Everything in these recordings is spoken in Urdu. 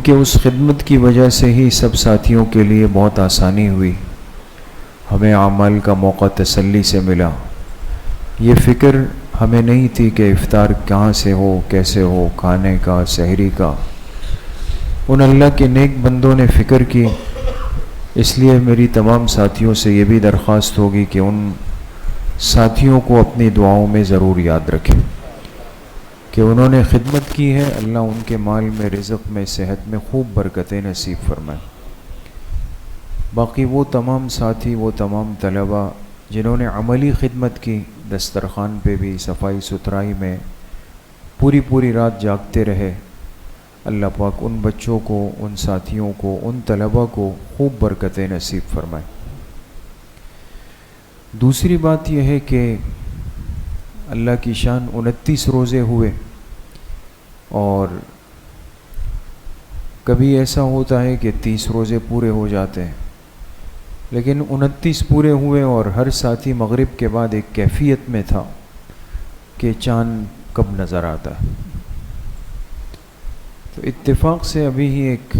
کہ اس خدمت کی وجہ سے ہی سب ساتھیوں کے لیے بہت آسانی ہوئی، ہمیں اعمال کا موقع تسلی سے ملا۔ یہ فکر ہمیں نہیں تھی کہ افطار کہاں سے ہو، کیسے ہو، کھانے کا، سحری کا۔ ان اللہ کے نیک بندوں نے فکر کی۔ اس لیے میری تمام ساتھیوں سے یہ بھی درخواست ہوگی کہ ان ساتھیوں کو اپنی دعاؤں میں ضرور یاد رکھیں کہ انہوں نے خدمت کی ہے۔ اللہ ان کے مال میں، رزق میں، صحت میں خوب برکتیں نصیب فرمائے۔ باقی وہ تمام ساتھی، وہ تمام طلباء جنہوں نے عملی خدمت کی، دسترخوان پہ بھی، صفائی ستھرائی میں پوری رات جاگتے رہے، اللہ پاک ان بچوں کو، ان ساتھیوں کو، ان طلباء کو خوب برکتیں نصیب فرمائے۔ دوسری بات یہ ہے کہ اللہ کی شان 29 روزے ہوئے، اور کبھی ایسا ہوتا ہے کہ 30 روزے پورے ہو جاتے ہیں، لیکن 29 پورے ہوئے اور ہر ساتھی مغرب کے بعد ایک کیفیت میں تھا کہ چاند کب نظر آتا ہے۔ تو اتفاق سے ابھی ہی ایک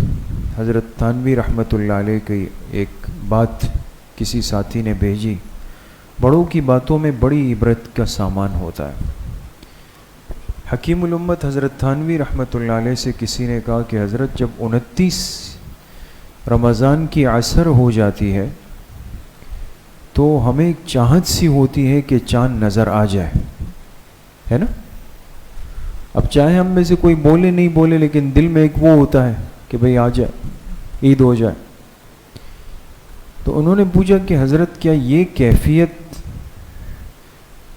حضرت تھانوی رحمۃ اللہ علیہ کی ایک بات کسی ساتھی نے بھیجی۔ بڑوں کی باتوں میں بڑی عبرت کا سامان ہوتا ہے۔ حکیم الامت حضرت تھانوی رحمۃ اللہ علیہ سے کسی نے کہا کہ حضرت جب 29 رمضان کی عصر ہو جاتی ہے تو ہمیں ایک چاہت سی ہوتی ہے کہ چاند نظر آ جائے، ہے نا؟ اب چاہے ہم میں سے کوئی بولے نہیں بولے، لیکن دل میں ایک وہ ہوتا ہے کہ بھئی آ جائے، عید ہو جائے۔ تو انہوں نے پوچھا کہ حضرت کیا یہ کیفیت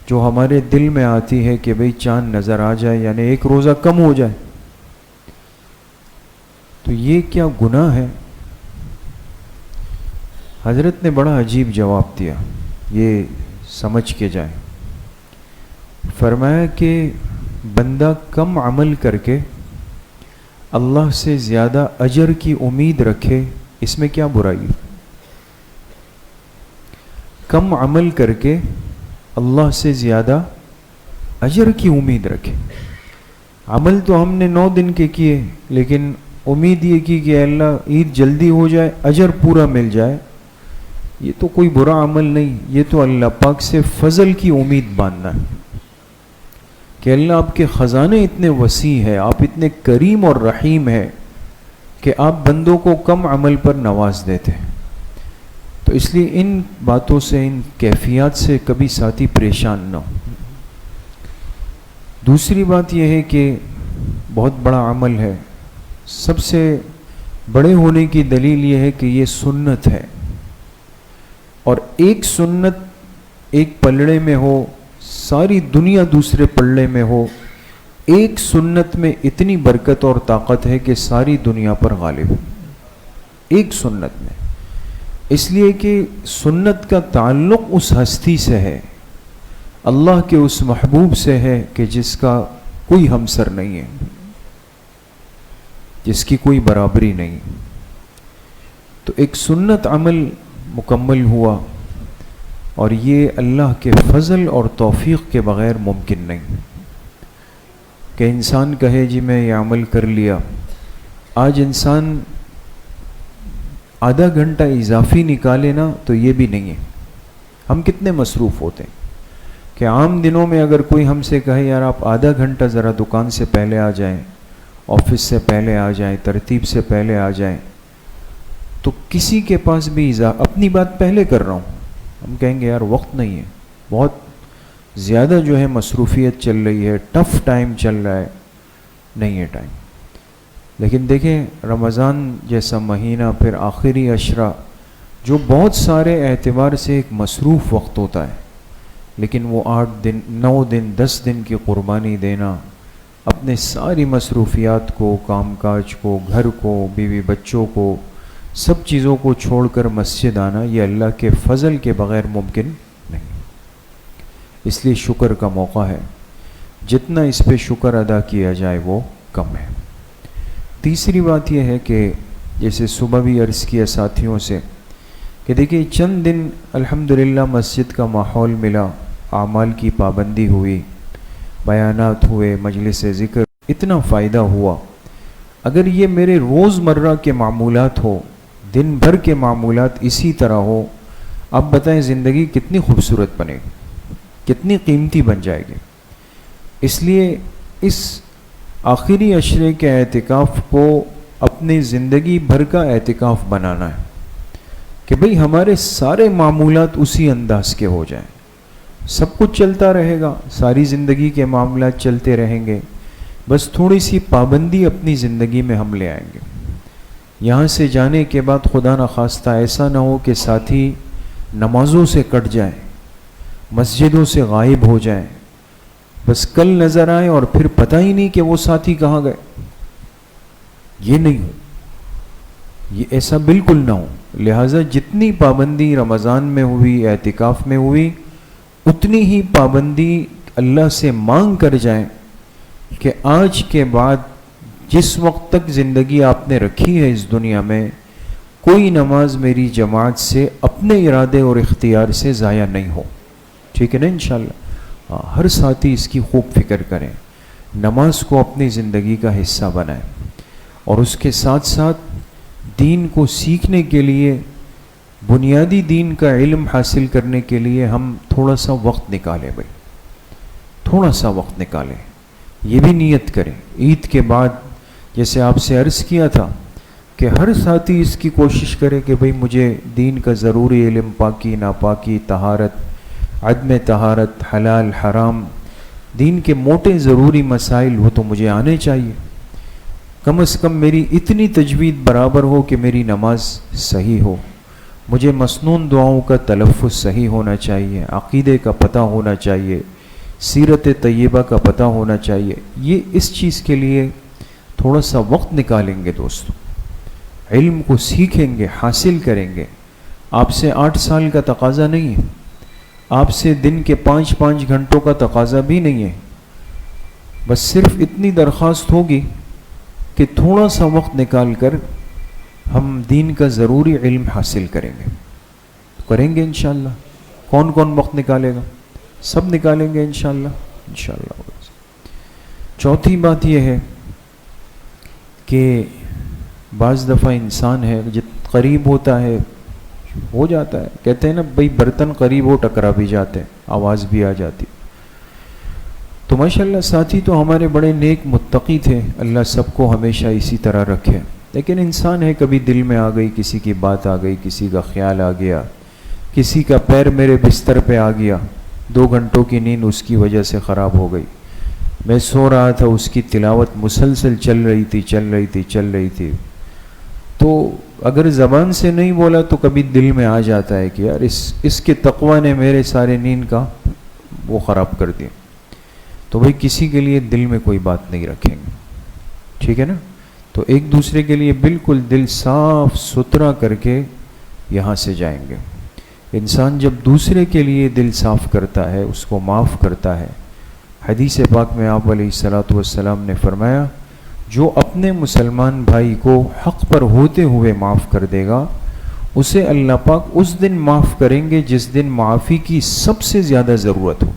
جو ہمارے دل میں آتی ہے کہ بھئی چاند نظر آ جائے، یعنی ایک روزہ کم ہو جائے، تو یہ کیا گناہ ہے؟ حضرت نے بڑا عجیب جواب دیا، یہ سمجھ کے جائیں۔ فرمایا کہ بندہ کم عمل کر کے اللہ سے زیادہ اجر کی امید رکھے، اس میں کیا برائی ہے؟ کم عمل کر کے اللہ سے زیادہ اجر کی امید رکھے۔ عمل تو ہم نے 9 دن کے کیے، لیکن امید یہ کی کہ اللہ عید جلدی ہو جائے، اجر پورا مل جائے، یہ تو کوئی برا عمل نہیں، یہ تو اللہ پاک سے فضل کی امید باندھنا ہے کہ اللہ آپ کے خزانے اتنے وسیع ہے، آپ اتنے کریم اور رحیم ہے کہ آپ بندوں کو کم عمل پر نواز دیتے ہیں۔ تو اس لیے ان باتوں سے، ان کیفیات سے کبھی ساتھی پریشان نہ ہو۔ دوسری بات یہ ہے کہ بہت بڑا عمل ہے، سب سے بڑے ہونے کی دلیل یہ ہے کہ یہ سنت ہے، اور ایک سنت ایک پلڑے میں ہو، ساری دنیا دوسرے پلڑے میں ہو، ایک سنت میں اتنی برکت اور طاقت ہے کہ ساری دنیا پر غالب ہے، ایک سنت میں۔ اس لیے کہ سنت کا تعلق اس ہستی سے ہے، اللہ کے اس محبوب سے ہے کہ جس کا کوئی ہمسر نہیں ہے، جس کی کوئی برابری نہیں۔ تو ایک سنت عمل مکمل ہوا، اور یہ اللہ کے فضل اور توفیق کے بغیر ممکن نہیں کہ انسان کہے جی میں یہ عمل کر لیا۔ آج انسان آدھا گھنٹہ اضافی نکالے نا تو یہ بھی نہیں ہے۔ ہم کتنے مصروف ہوتے ہیں کہ عام دنوں میں اگر کوئی ہم سے کہے یار آپ آدھا گھنٹہ ذرا دکان سے پہلے آ جائیں، آفس سے پہلے آ جائیں، ترتیب سے پہلے آ جائیں، تو کسی کے پاس بھی اپنی بات پہلے کر رہا ہوں، ہم کہیں گے یار وقت نہیں ہے، بہت زیادہ جو ہے مصروفیت چل رہی ہے، ٹف ٹائم چل رہا ہے، نہیں ہے ٹائم۔ لیکن دیکھیں رمضان جیسا مہینہ، پھر آخری عشرہ، جو بہت سارے اعتبار سے ایک مصروف وقت ہوتا ہے، لیکن وہ 8 دن، 9 دن، 10 دن کی قربانی دینا، اپنے ساری مصروفیات کو، کام کاج کو، گھر کو، بیوی بچوں کو، سب چیزوں کو چھوڑ کر مسجد آنا، یہ اللہ کے فضل کے بغیر ممکن نہیں۔ اس لیے شکر کا موقع ہے، جتنا اس پہ شکر ادا کیا جائے وہ کم ہے۔ تیسری بات یہ ہے کہ جیسے صبح بھی عرض کیا ساتھیوں سے کہ دیکھیں چند دن الحمدللہ مسجد کا ماحول ملا، اعمال کی پابندی ہوئی، بیانات ہوئے، مجلس ذکر، اتنا فائدہ ہوا، اگر یہ میرے روز مرہ کے معمولات ہو، دن بھر کے معمولات اسی طرح ہو، اب بتائیں زندگی کتنی خوبصورت بنے گی، کتنی قیمتی بن جائے گی۔ اس لیے اس آخری عشرے کے اعتکاف کو اپنی زندگی بھر کا اعتکاف بنانا ہے کہ بھئی ہمارے سارے معمولات اسی انداز کے ہو جائیں، سب کچھ چلتا رہے گا، ساری زندگی کے معاملات چلتے رہیں گے، بس تھوڑی سی پابندی اپنی زندگی میں ہم لے آئیں گے۔ یہاں سے جانے کے بعد خدا نخواستہ ایسا نہ ہو کہ ساتھی نمازوں سے کٹ جائیں، مسجدوں سے غائب ہو جائیں، بس کل نظر آئے اور پھر پتہ ہی نہیں کہ وہ ساتھی کہاں گئے۔ یہ نہیں ہو، یہ ایسا بالکل نہ ہو۔ لہٰذا جتنی پابندی رمضان میں ہوئی، اعتکاف میں ہوئی، اتنی ہی پابندی اللہ سے مانگ کر جائیں کہ آج کے بعد جس وقت تک زندگی آپ نے رکھی ہے اس دنیا میں، کوئی نماز میری جماعت سے اپنے ارادے اور اختیار سے ضائع نہیں ہو۔ ٹھیک ہے نا انشاءاللہ؟ ہر ساتھی اس کی خوب فکر کریں، نماز کو اپنی زندگی کا حصہ بنائیں، اور اس کے ساتھ ساتھ دین کو سیکھنے کے لیے، بنیادی دین کا علم حاصل کرنے کے لیے ہم تھوڑا سا وقت نکالیں۔ بھائی تھوڑا سا وقت نکالیں، یہ بھی نیت کریں عید کے بعد، جیسے آپ سے عرض کیا تھا کہ ہر ساتھی اس کی کوشش کرے کہ بھئی مجھے دین کا ضروری علم، پاکی ناپاکی، طہارت عدم طہارت، حلال حرام، دین کے موٹے ضروری مسائل وہ تو مجھے آنے چاہیے، کم از کم میری اتنی تجوید برابر ہو کہ میری نماز صحیح ہو، مجھے مسنون دعاؤں کا تلفظ صحیح ہونا چاہیے، عقیدے کا پتہ ہونا چاہیے، سیرت طیبہ کا پتہ ہونا چاہیے۔ یہ اس چیز کے لیے تھوڑا سا وقت نکالیں گے دوستو، علم کو سیکھیں گے، حاصل کریں گے۔ آپ سے 8 سال کا تقاضا نہیں ہے، آپ سے دن کے 5 گھنٹوں کا تقاضا بھی نہیں ہے، بس صرف اتنی درخواست ہوگی کہ تھوڑا سا وقت نکال کر ہم دین کا ضروری علم حاصل کریں گے۔ کریں گے انشاءاللہ؟ کون کون وقت نکالے گا؟ سب نکالیں گے انشاءاللہ؟ انشاءاللہ۔ چوتھی بات یہ ہے کہ بعض دفعہ انسان ہے جب قریب ہوتا ہے ہو جاتا ہے، کہتے ہیں نا بھئی برتن قریب ہو ٹکرا بھی جاتے ہیں، آواز بھی آ جاتی۔ تو ماشاءاللہ ساتھی تو ہمارے بڑے نیک متقی تھے، اللہ سب کو ہمیشہ اسی طرح رکھے، لیکن انسان ہے کبھی دل میں آ گئی، کسی کی بات آ گئی، کسی کا خیال آ گیا، کسی کا پیر میرے بستر پہ آ گیا، 2 گھنٹوں کی نیند اس کی وجہ سے خراب ہو گئی، میں سو رہا تھا، اس کی تلاوت مسلسل چل رہی تھی، تو اگر زبان سے نہیں بولا تو کبھی دل میں آ جاتا ہے کہ یار اس کے تقوی نے میرے سارے نیند کا وہ خراب کر دیا۔ تو بھئی کسی کے لیے دل میں کوئی بات نہیں رکھیں گے، ٹھیک ہے نا؟ تو ایک دوسرے کے لیے بالکل دل صاف ستھرا کر کے یہاں سے جائیں گے۔ انسان جب دوسرے کے لیے دل صاف کرتا ہے، اس کو معاف کرتا ہے، حدیث پاک میں آپ علیہ الصلوۃ والسلام نے فرمایا جو اپنے مسلمان بھائی کو حق پر ہوتے ہوئے معاف کر دے گا، اسے اللہ پاک اس دن معاف کریں گے جس دن معافی کی سب سے زیادہ ضرورت ہو،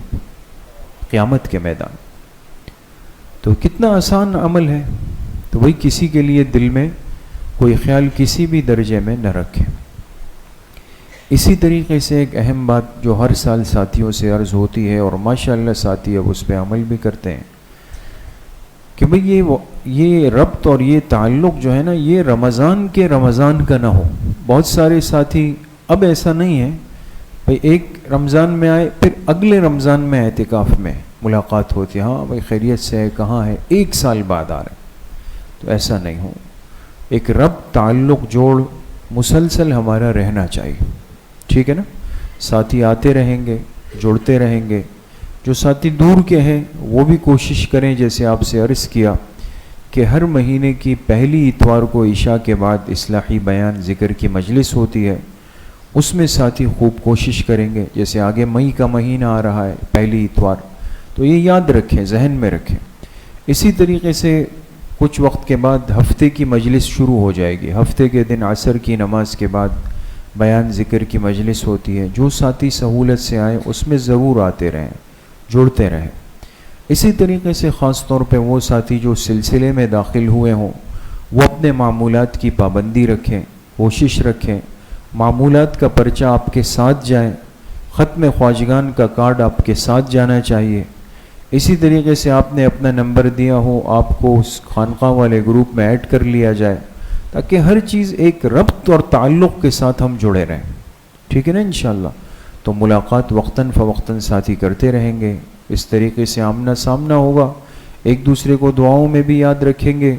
قیامت کے میدان۔ تو کتنا آسان عمل ہے، تو وہی کسی کے لیے دل میں کوئی خیال کسی بھی درجے میں نہ رکھیں۔ اسی طریقے سے ایک اہم بات جو ہر سال ساتھیوں سے عرض ہوتی ہے اور ماشاءاللہ ساتھی اب اس پہ عمل بھی کرتے ہیں کہ بھئی یہ ربط اور یہ تعلق جو ہے نا، یہ رمضان کا نہ ہو۔ بہت سارے ساتھی اب ایسا نہیں ہے بھئی ایک رمضان میں آئے پھر اگلے رمضان میں اعتکاف میں ملاقات ہوتی ہے، ہاں بھئی خیریت سے ہے، کہاں ہے، 1 سال بعد آ رہے، تو ایسا نہیں ہو۔ ایک ربط، تعلق، جوڑ مسلسل ہمارا رہنا چاہیے، ٹھیک ہے نا؟ ساتھی آتے رہیں گے، جڑتے رہیں گے۔ جو ساتھی دور کے ہیں وہ بھی کوشش کریں، جیسے آپ سے عرض کیا کہ ہر مہینے کی پہلی اتوار کو عشاء کے بعد اصلاحی بیان ذکر کی مجلس ہوتی ہے، اس میں ساتھی خوب کوشش کریں گے۔ جیسے آگے مئی کا مہینہ آ رہا ہے، پہلی اتوار، تو یہ یاد رکھیں، ذہن میں رکھیں۔ اسی طریقے سے کچھ وقت کے بعد ہفتے کی مجلس شروع ہو جائے گی، ہفتے کے دن عصر کی نماز کے بعد بیان ذکر کی مجلس ہوتی ہے۔ جو ساتھی سہولت سے آئیں اس میں ضرور آتے رہیں، جڑتے رہیں۔ اسی طریقے سے خاص طور پہ وہ ساتھی جو سلسلے میں داخل ہوئے ہوں وہ اپنے معمولات کی پابندی رکھیں، کوشش رکھیں، معمولات کا پرچہ آپ کے ساتھ جائیں، ختم خواجگان کا کارڈ آپ کے ساتھ جانا چاہیے. اسی طریقے سے آپ نے اپنا نمبر دیا ہو، آپ کو اس خانقاہ والے گروپ میں ایڈ کر لیا جائے، تاکہ ہر چیز ایک ربط اور تعلق کے ساتھ ہم جڑے رہیں. ٹھیک ہے نا انشاءاللہ. تو ملاقات وقتاً فوقتاً ساتھی کرتے رہیں گے. اس طریقے سے آمنا سامنا ہوگا، ایک دوسرے کو دعاؤں میں بھی یاد رکھیں گے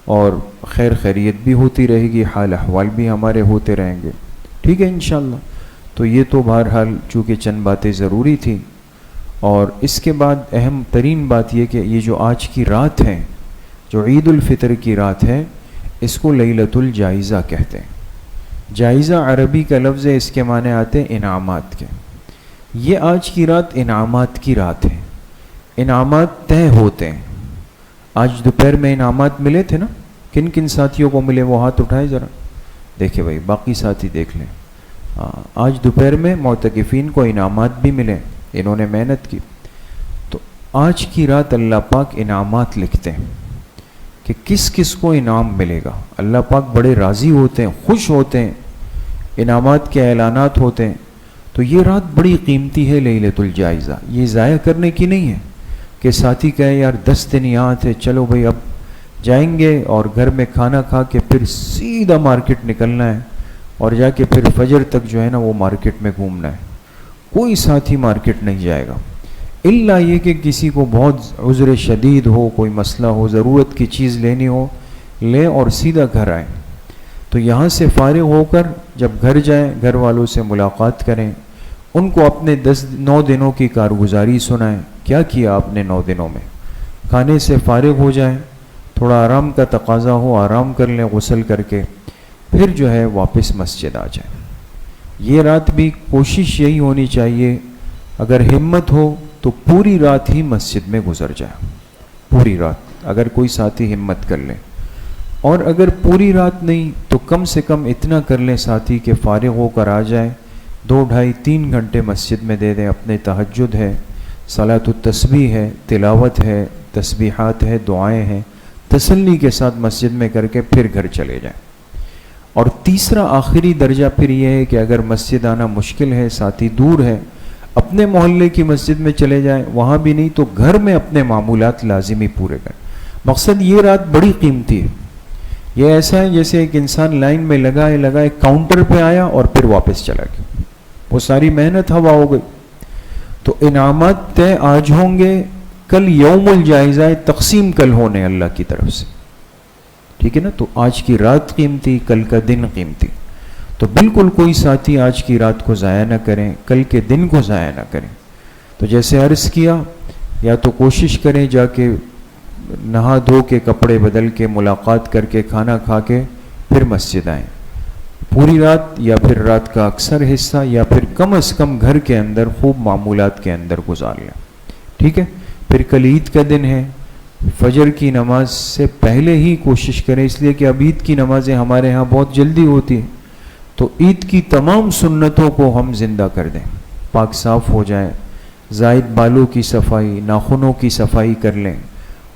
اور خیر خیریت بھی ہوتی رہے گی، حال احوال بھی ہمارے ہوتے رہیں گے. ٹھیک ہے انشاءاللہ. تو یہ تو بہرحال چونکہ چند باتیں ضروری تھیں. اور اس کے بعد اہم ترین بات یہ کہ یہ جو آج کی رات ہے، جو عید الفطر کی رات ہے، اس کو لیلۃ الجائزہ کہتے ہیں. جائزہ عربی کا لفظ ہے، اس کے معنی آتے ہیں انعامات کے. یہ آج کی رات انعامات کی رات ہے. انعامات طے ہوتے ہیں. آج دوپہر میں انعامات ملے تھے نا؟ کن کن ساتھیوں کو ملے وہ ہاتھ اٹھائے ذرا. دیکھیں بھائی، باقی ساتھی دیکھ لیں. آج دوپہر میں معتکفین کو انعامات بھی ملے، انہوں نے محنت کی. تو آج کی رات اللہ پاک انعامات لکھتے ہیں کہ کس کس کو انعام ملے گا. اللہ پاک بڑے راضی ہوتے ہیں، خوش ہوتے ہیں، انعامات کے اعلانات ہوتے ہیں. تو یہ رات بڑی قیمتی ہے لیلۃ الجائزہ. یہ ضائع کرنے کی نہیں ہے کہ ساتھی کہے یار 10 دن یہاں تھے، چلو بھائی اب جائیں گے اور گھر میں کھانا کھا کے پھر سیدھا مارکیٹ نکلنا ہے اور جا کے پھر فجر تک جو ہے نا وہ مارکیٹ میں گھومنا ہے. کوئی ساتھی مارکیٹ نہیں جائے گا، الا یہ کہ کسی کو بہت عذر شدید ہو، کوئی مسئلہ ہو، ضرورت کی چیز لینی ہو، لیں اور سیدھا گھر آئیں. تو یہاں سے فارغ ہو کر جب گھر جائیں، گھر والوں سے ملاقات کریں، ان کو اپنے 9 دنوں کی کارگزاری سنائیں. کیا کیا آپ نے 9 دنوں میں؟ کھانے سے فارغ ہو جائیں، تھوڑا آرام کا تقاضا ہو آرام کر لیں غسل کر کے، پھر جو ہے واپس مسجد آ جائیں. یہ رات بھی کوشش یہی ہونی چاہیے، اگر ہمت ہو تو پوری رات ہی مسجد میں گزر جائے. پوری رات اگر کوئی ساتھی ہمت کر لے، اور اگر پوری رات نہیں تو کم سے کم اتنا کر لیں ساتھی کہ فارغ ہو کر آ جائیں. 2 ڈھائی 3 گھنٹے مسجد میں دے دیں. اپنے تہجد ہے، صلاۃ التسبیح ہے، تلاوت ہے، تسبیحات ہے، دعائیں ہیں، تسلی کے ساتھ مسجد میں کر کے پھر گھر چلے جائیں. اور تیسرا آخری درجہ پھر یہ ہے کہ اگر مسجد آنا مشکل ہے، ساتھی دور ہے، اپنے محلے کی مسجد میں چلے جائیں. وہاں بھی نہیں تو گھر میں اپنے معمولات لازمی پورے کریں. مقصد یہ رات بڑی قیمتی ہے. یہ ایسا ہے جیسے ایک انسان لائن میں لگائے کاؤنٹر پہ آیا اور پھر واپس چلا گیا، وہ ساری محنت ہوا ہو گئی. تو انعامات طے آج ہوں گے، کل یوم الجائزہ تقسیم کل ہونے اللہ کی طرف سے. ٹھیک ہے نا؟ تو آج کی رات قیمتی، کل کا دن قیمتی. تو بالکل کوئی ساتھی آج کی رات کو ضائع نہ کریں، کل کے دن کو ضائع نہ کریں. تو جیسے عرض کیا، یا تو کوشش کریں جا کے نہا دھو کے کپڑے بدل کے ملاقات کر کے کھانا کھا کے پھر مسجد آئیں پوری رات، یا پھر رات کا اکثر حصہ، یا پھر کم از کم گھر کے اندر خوب معمولات کے اندر گزار لیں. ٹھیک ہے؟ پھر کل عید کا دن ہے، فجر کی نماز سے پہلے ہی کوشش کریں، اس لیے کہ اب عید کی نمازیں ہمارے ہاں بہت جلدی ہوتی ہیں. تو عید کی تمام سنتوں کو ہم زندہ کر دیں، پاک صاف ہو جائیں، زائد بالوں کی صفائی، ناخنوں کی صفائی کر لیں،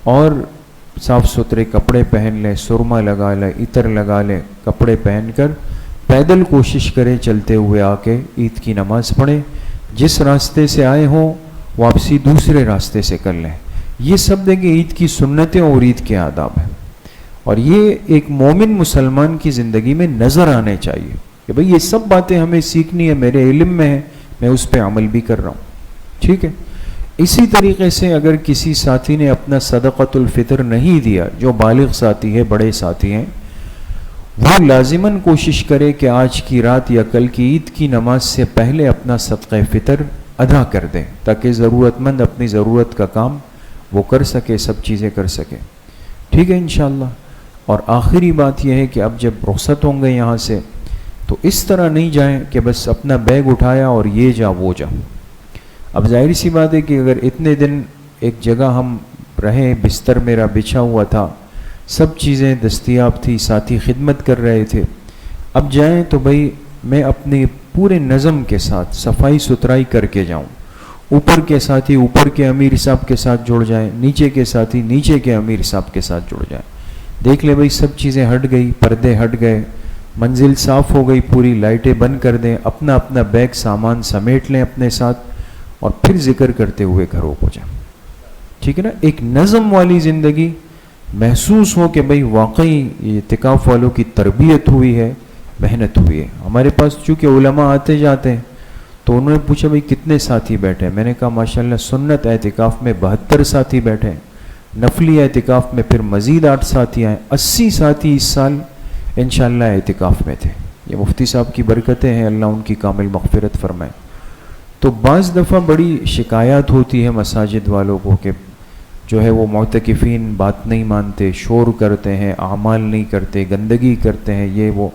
اور صاف ستھرے کپڑے پہن لیں، سرما لگا لیں، عطر لگا لیں، کپڑے پہن کر پیدل کوشش کریں چلتے ہوئے آ کے عید کی نماز پڑھیں. جس راستے سے آئے ہوں واپسی دوسرے راستے سے کر لیں. یہ سب دیکھیں عید کی سنتیں اور عید کے آداب ہیں، اور یہ ایک مومن مسلمان کی زندگی میں نظر آنے چاہیے کہ بھئی یہ سب باتیں ہمیں سیکھنی ہے، میرے علم میں ہے، میں اس پہ عمل بھی کر رہا ہوں. ٹھیک ہے؟ اسی طریقے سے اگر کسی ساتھی نے اپنا صدقۃ الفطر نہیں دیا، جو بالغ ساتھی ہے، بڑے ساتھی ہیں، وہ لازماً کوشش کرے کہ آج کی رات یا کل کی عید کی نماز سے پہلے اپنا صدقہ فطر ادا کر دیں، تاکہ ضرورت مند اپنی ضرورت کا کام وہ کر سکے، سب چیزیں کر سکے. ٹھیک ہے انشاءاللہ. اور آخری بات یہ ہے کہ اب جب رخصت ہوں گے یہاں سے، تو اس طرح نہیں جائیں کہ بس اپنا بیگ اٹھایا اور یہ جا وہ جا. اب ظاہر سی بات ہے کہ اگر اتنے دن ایک جگہ ہم رہیں، بستر میرا بچھا ہوا تھا، سب چیزیں دستیاب تھی، ساتھی خدمت کر رہے تھے، اب جائیں تو بھئی میں اپنے پورے نظم کے ساتھ صفائی ستھرائی کر کے جاؤں. اوپر کے ساتھی اوپر کے امیر صاحب کے ساتھ جڑ جائیں، نیچے کے ساتھی نیچے کے امیر صاحب کے ساتھ جڑ جائیں. دیکھ لے بھائی سب چیزیں ہٹ گئی، پردے ہٹ گئے، منزل صاف ہو گئی پوری، لائٹیں بند کر دیں، اپنا اپنا بیگ سامان سمیٹ لیں اپنے ساتھ اور پھر ذکر کرتے ہوئے گھروں کو جائیں. ٹھیک ہے نا؟ ایک نظم والی زندگی محسوس ہو کہ بھئی واقعی یہ اعتکاف والوں کی تربیت ہوئی ہے، محنت ہوئی ہے. ہمارے پاس چونکہ علماء آتے جاتے ہیں تو انہوں نے پوچھا بھئی کتنے ساتھی بیٹھے ہیں؟ میں نے کہا ماشاءاللہ سنت اعتکاف میں 72 ساتھی بیٹھے ہیں، نفلی اعتکاف میں پھر مزید 8 ساتھی آئے، 80 ساتھی اس سال انشاءاللہ اعتکاف میں تھے. یہ مفتی صاحب کی برکتیں ہیں، اللہ ان کی کامل مغفرت فرمائے. تو بعض دفعہ بڑی شکایات ہوتی ہے مساجد والوں کو کہ جو ہے وہ معتکفین بات نہیں مانتے، شور کرتے ہیں، اعمال نہیں کرتے، گندگی کرتے ہیں، یہ وہ.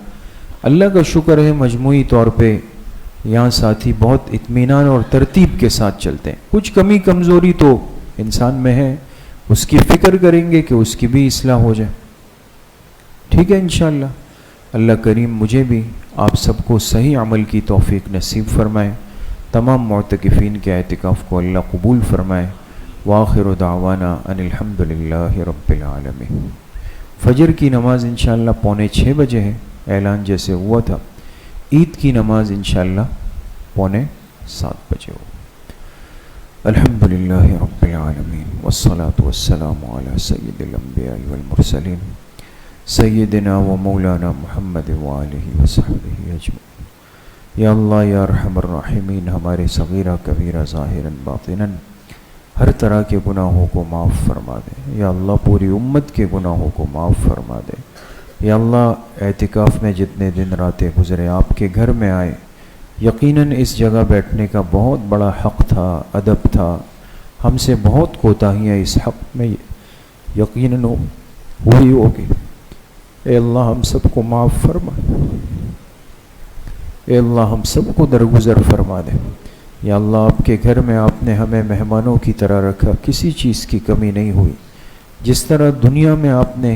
اللہ کا شکر ہے مجموعی طور پہ یہاں ساتھی بہت اطمینان اور ترتیب کے ساتھ چلتے ہیں. کچھ کمی کمزوری تو انسان میں ہے، اس کی فکر کریں گے کہ اس کی بھی اصلاح ہو جائے. ٹھیک ہے انشاءاللہ. اللہ کریم مجھے بھی آپ سب کو صحیح عمل کی توفیق نصیب فرمائے، تمام معتکفین کے اعتکاف کو اللہ قبول فرمائے. وآخر دعوانا ان الحمدللہ رب العالمین. فجر کی نماز انشاءاللہ 5:45 بجے ہے، اعلان جیسے ہوا تھا. عید کی نماز انشاءاللہ 6:45 بجے ہو. الحمدللہ رب العالمین والصلاة والسلام علی سید الانبیاء والمرسلین سیدنا و مولانا محمد وآلہ وصحبہ اجمعین. یا اللہ یا ارحم الراحمین، ہمارے صغیرہ کبیرہ ظاہراً باطناً ہر طرح کے گناہوں کو معاف فرما دے. یا اللہ پوری امت کے گناہوں کو معاف فرما دے. یا اللہ اعتکاف میں جتنے دن راتیں گزرے آپ کے گھر میں آئے، یقیناً اس جگہ بیٹھنے کا بہت بڑا حق تھا، ادب تھا. ہم سے بہت کوتاہیاں اس حق میں یقیناً ہوئی ہوگی. اے اللہ ہم سب کو معاف فرما. اے اللہ ہم سب کو درگزر فرما دے. یا اللہ آپ کے گھر میں آپ نے ہمیں مہمانوں کی طرح رکھا، کسی چیز کی کمی نہیں ہوئی. جس طرح دنیا میں آپ نے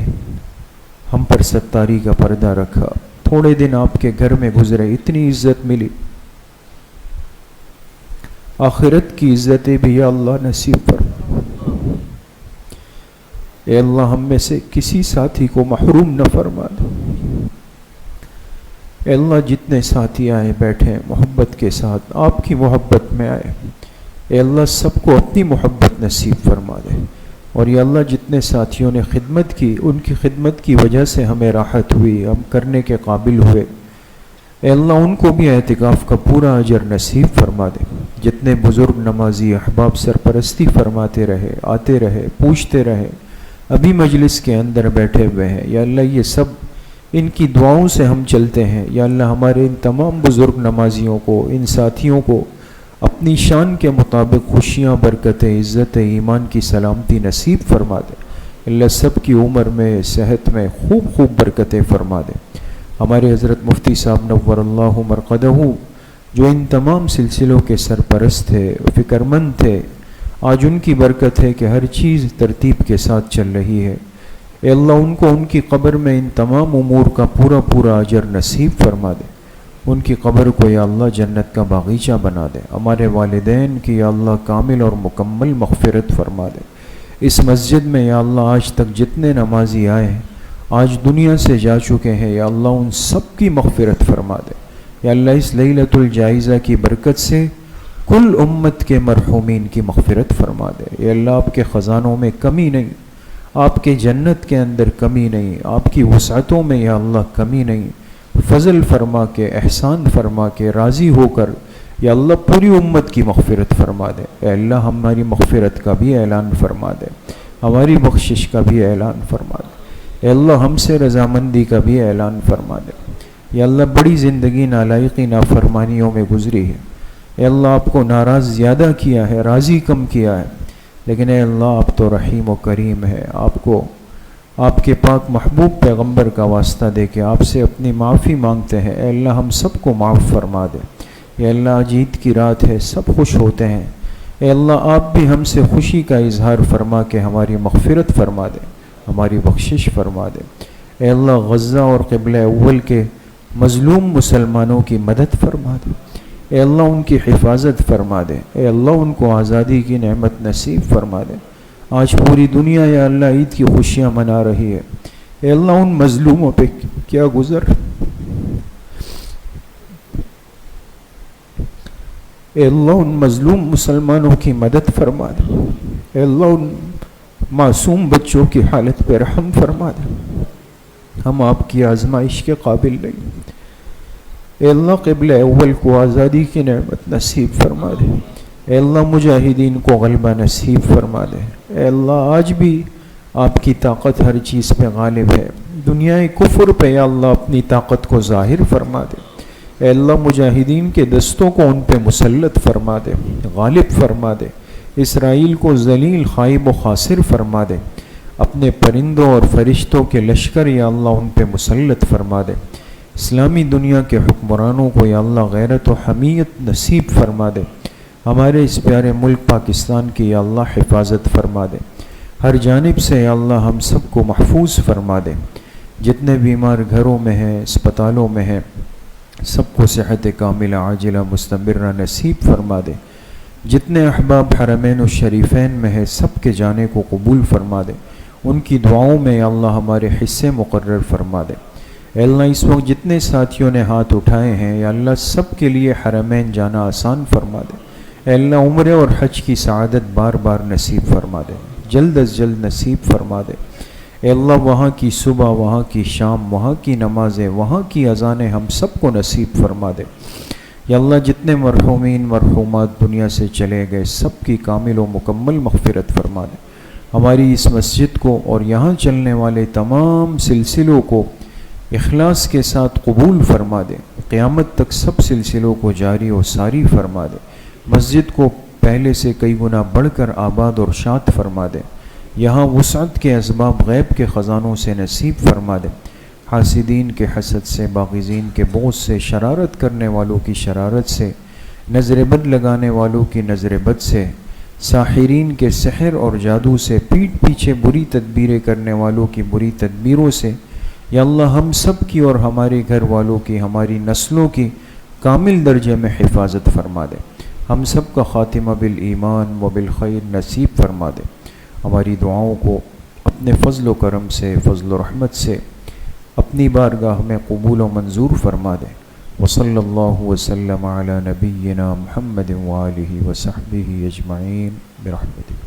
ہم پر ستاری کا پردہ رکھا، تھوڑے دن آپ کے گھر میں گزرے، اتنی عزت ملی. آخرت کی عزتیں بھی یا اللہ نصیب فرما. اے اللہ ہم میں سے کسی ساتھی کو محروم نہ فرما دے. اے اللہ جتنے ساتھی آئے بیٹھے محبت کے ساتھ آپ کی محبت میں آئے، اے اللہ سب کو اپنی محبت نصیب فرما دے. اور یا اللہ جتنے ساتھیوں نے خدمت کی، ان کی خدمت کی وجہ سے ہمیں راحت ہوئی، ہم کرنے کے قابل ہوئے، اے اللہ ان کو بھی اعتکاف کا پورا اجر نصیب فرما دے. جتنے بزرگ نمازی احباب سرپرستی فرماتے رہے، آتے رہے، پوچھتے رہے، ابھی مجلس کے اندر بیٹھے ہوئے ہیں، یا اللہ یہ سب ان کی دعاؤں سے ہم چلتے ہیں. یا اللہ ہمارے ان تمام بزرگ نمازیوں کو، ان ساتھیوں کو اپنی شان کے مطابق خوشیاں، برکتیں، عزت، ایمان کی سلامتی نصیب فرما دے. اللہ سب کی عمر میں، صحت میں خوب خوب برکتیں فرما دے. ہمارے حضرت مفتی صاحب نور اللہ مرقدہ جو ان تمام سلسلوں کے سرپرست تھے، فکر مند تھے، آج ان کی برکت ہے کہ ہر چیز ترتیب کے ساتھ چل رہی ہے. اے اللہ ان کو ان کی قبر میں ان تمام امور کا پورا پورا اجر نصیب فرما دے. ان کی قبر کو یا اللہ جنت کا باغیچہ بنا دے. ہمارے والدین کی یا اللہ کامل اور مکمل مغفرت فرما دے. اس مسجد میں یا اللہ آج تک جتنے نمازی آئے ہیں، آج دنیا سے جا چکے ہیں، یا اللہ ان سب کی مغفرت فرما دے. یا اللہ اس لیلۃ الجائزہ کی برکت سے کل امت کے مرحومین کی مغفرت فرما دے. یا اللہ آپ کے خزانوں میں کمی نہیں، آپ کے جنت کے اندر کمی نہیں، آپ کی وسعتوں میں یا اللہ کمی نہیں. فضل فرما کے، احسان فرما کے، راضی ہو کر یا اللہ پوری امت کی مغفرت فرما دے. اے اللہ ہماری مغفرت کا بھی اعلان فرما دے، ہماری بخشش کا بھی اعلان فرما دے. اے اللہ ہم سے رضامندی کا بھی اعلان فرما دے. یا اللہ بڑی زندگی نالائقی نافرمانیوں میں گزری ہے. اے اللہ آپ کو ناراض زیادہ کیا ہے، راضی کم کیا ہے، لیکن اے اللہ آپ تو رحیم و کریم ہے. آپ کو آپ کے پاک محبوب پیغمبر کا واسطہ دے کے آپ سے اپنی معافی مانگتے ہیں. اے اللہ ہم سب کو معاف فرما دے. اے اللہ آج عید کی رات ہے، سب خوش ہوتے ہیں. اے اللہ آپ بھی ہم سے خوشی کا اظہار فرما کے ہماری مغفرت فرما دے، ہماری بخشش فرما دے. اے اللہ غزہ اور قبلہ اول کے مظلوم مسلمانوں کی مدد فرما دے. اے اللہ ان کی حفاظت فرما دے. اے اللہ ان کو آزادی کی نعمت نصیب فرما دے. آج پوری دنیا یا اللہ عید کی خوشیاں منا رہی ہے. اے اللہ ان مظلوموں پہ کیا گزر، اے اللہ ان مظلوم مسلمانوں کی مدد فرما دے، اے اللہ ان معصوم بچوں کی حالت پہ رحم فرما دے، ہم آپ کی آزمائش کے قابل نہیں۔ اے اللہ قبلہ اول کو آزادی کی نعمت نصیب فرما دے، اے اللہ مجاہدین کو غلبہ نصیب فرما دے، اے اللہ آج بھی آپ کی طاقت ہر چیز پہ غالب ہے، دنیا کفر پہ یا اللہ اپنی طاقت کو ظاہر فرما دے، اے اللہ مجاہدین کے دستوں کو ان پہ مسلط فرما دے، غالب فرما دے، اسرائیل کو ذلیل خائب و خاسر فرما دے، اپنے پرندوں اور فرشتوں کے لشکر یا اللہ ان پہ مسلط فرما دے، اسلامی دنیا کے حکمرانوں کو یا اللہ غیرت و حمیت نصیب فرما دے، ہمارے اس پیارے ملک پاکستان کی یا اللہ حفاظت فرما دے، ہر جانب سے یا اللہ ہم سب کو محفوظ فرما دے، جتنے بیمار گھروں میں ہیں، اسپتالوں میں ہیں، سب کو صحت کاملہ عاجلہ مستمرہ نصیب فرما دے، جتنے احباب حرمین و شریفین میں ہیں سب کے جانے کو قبول فرما دے، ان کی دعاؤں میں یا اللہ ہمارے حصے مقرر فرما دے، اے اللہ اس وقت جتنے ساتھیوں نے ہاتھ اٹھائے ہیں یا اللہ سب کے لیے حرمین جانا آسان فرما دے، اے اللہ عمرے اور حج کی سعادت بار بار نصیب فرما دے، جلد از جلد نصیب فرما دے، اے اللہ وہاں کی صبح، وہاں کی شام، وہاں کی نمازیں، وہاں کی اذانیں ہم سب کو نصیب فرما دے، یا اللہ جتنے مرحومین مرحومات دنیا سے چلے گئے سب کی کامل و مکمل مغفرت فرما دے، ہماری اس مسجد کو اور یہاں چلنے والے تمام سلسلوں کو اخلاص کے ساتھ قبول فرما دے، قیامت تک سب سلسلوں کو جاری و ساری فرما دے، مسجد کو پہلے سے کئی گنا بڑھ کر آباد اور شاد فرما دے، یہاں وسعت کے اسباب غیب کے خزانوں سے نصیب فرما دے، حاسدین کے حسد سے، باغزین کے بغض سے، شرارت کرنے والوں کی شرارت سے، نظر بد لگانے والوں کی نظر بد سے، ساحرین کے سحر اور جادو سے، پیٹھ پیچھے بری تدبیریں کرنے والوں کی بری تدبیروں سے، یا اللہ ہم سب کی اور ہمارے گھر والوں کی، ہماری نسلوں کی کامل درجے میں حفاظت فرما دے، ہم سب کا خاتمہ بالایمان و بالخیر نصیب فرما دے، ہماری دعاؤں کو اپنے فضل و کرم سے، فضل و رحمت سے اپنی بارگاہ میں قبول و منظور فرما دے، وصلی اللہ وسلم علی نبینا محمد وآلہ وصحبہ اجمعین برحمتہ۔